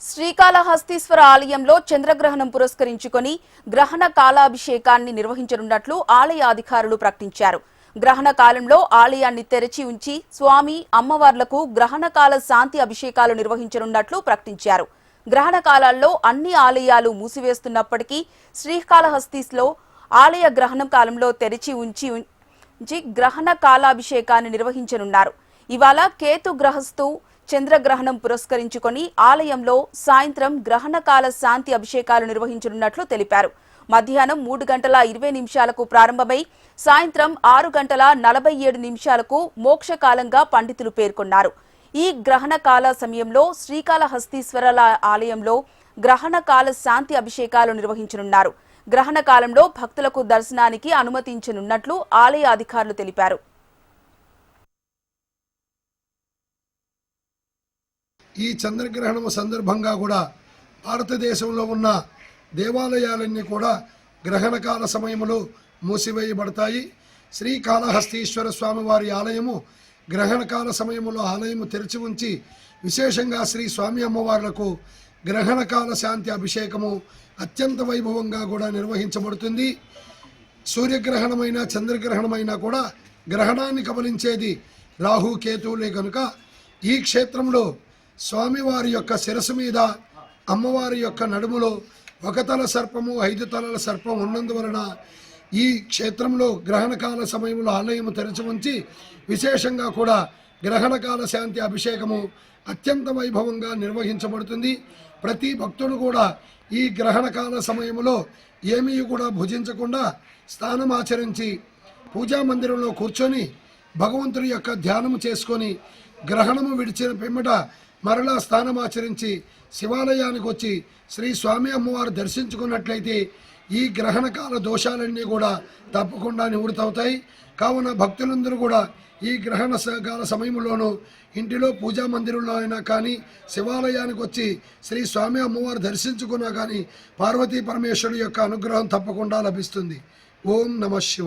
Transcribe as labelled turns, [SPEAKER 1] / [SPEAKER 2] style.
[SPEAKER 1] శ్రీకాళహస్తీశ్వర ఆలయంలో చంద్రగ్రహణం పురస్కరించుకొని గ్రహణ కాలాభిషేకాన్ని నిర్వహించనున్నట్లు ఆలయ అధికారులు ప్రకటించారు. గ్రహణ కాలంలో ఆలయాన్ని తెరిచి ఉంచి స్వామి అమ్మవార్లకు గ్రహణకాల శాంతి అభిషేకాలు నిర్వహించనున్నట్లు ప్రకటించారు. గ్రహణ కాలాల్లో అన్ని ఆలయాలు మూసివేస్తున్నప్పటికీ శ్రీకాళహస్తీలో ఆలయ గ్రహణం కాలంలో తెరిచి ఉంచి గ్రహణ కాలాభిషేకాన్ని నిర్వహించనున్నారు. ఇవాళ కేతు గ్రహస్థు చంద్రగ్రహణం పురస్కరించుకొని ఆలయంలో సాయంత్రం గ్రహణకాల శాంతి అభిషేకాలు నిర్వహించనున్నట్లు తెలిపారు. మధ్యాహ్నం 3:20 ప్రారంభమై సాయంత్రం 6:47 మోక్షకాలంగా పండితులు పేర్కొన్నారు. ఈ గ్రహణకాల సమయంలో శ్రీకాళహస్తీశ్వర ఆలయంలో గ్రహణకాల శాంతి అభిషేకాలు నిర్వహించనున్నారు. గ్రహణ కాలంలో భక్తులకు దర్శనానికి అనుమతించనున్నట్లు ఆలయ అధికారులు తెలిపారు.
[SPEAKER 2] ఈ చంద్రగ్రహణం సందర్భంగా కూడా భారతదేశంలో ఉన్న దేవాలయాలన్నీ కూడా గ్రహణకాల సమయంలో మూసివేయబడతాయి. శ్రీకాళహస్తీశ్వర స్వామివారి ఆలయము గ్రహణకాల సమయంలో ఆలయము తెరిచి ఉంచి విశేషంగా శ్రీ స్వామి అమ్మవార్లకు గ్రహణకాల శాంతి అభిషేకము అత్యంత వైభవంగా కూడా నిర్వహించబడుతుంది. సూర్యగ్రహణమైన చంద్రగ్రహణమైనా కూడా గ్రహణాన్ని కబలించేది రాహు కేతువులే కనుక ఈ క్షేత్రంలో స్వామివారి యొక్క శిరస్సు మీద అమ్మవారి యొక్క నడుములో 1 తల సర్పము 5 తలల సర్పం ఉన్నందువలన ఈ క్షేత్రంలో గ్రహణకాల సమయంలో ఆలయము తెరచి ఉంచి విశేషంగా కూడా గ్రహణకాల శాంతి అభిషేకము అత్యంత వైభవంగా నిర్వహించబడుతుంది. ప్రతి భక్తుడు కూడా ఈ గ్రహణకాల సమయంలో ఏమీ కూడా భుజించకుండా స్నానమాచరించి పూజా మందిరంలో కూర్చొని భగవంతుడి యొక్క ధ్యానము చేసుకొని గ్రహణము విడిచిన పిమ్మట మరలా స్నానమాచరించి శివాలయానికి వచ్చి శ్రీ స్వామి అమ్మవారు దర్శించుకున్నట్లయితే ఈ గ్రహణకాల దోషాలన్నీ కూడా తప్పకుండా నివృత్తవుతాయి. కావున భక్తులందరూ కూడా ఈ గ్రహణ కాల సమయంలోనూ ఇంటిలో పూజా మందిరంలో అయినా కానీ శివాలయానికి వచ్చి శ్రీ స్వామి అమ్మవారు దర్శించుకున్నా కానీ పార్వతీ పరమేశ్వరుడు యొక్క అనుగ్రహం తప్పకుండా లభిస్తుంది. ఓం నమః శివాయ.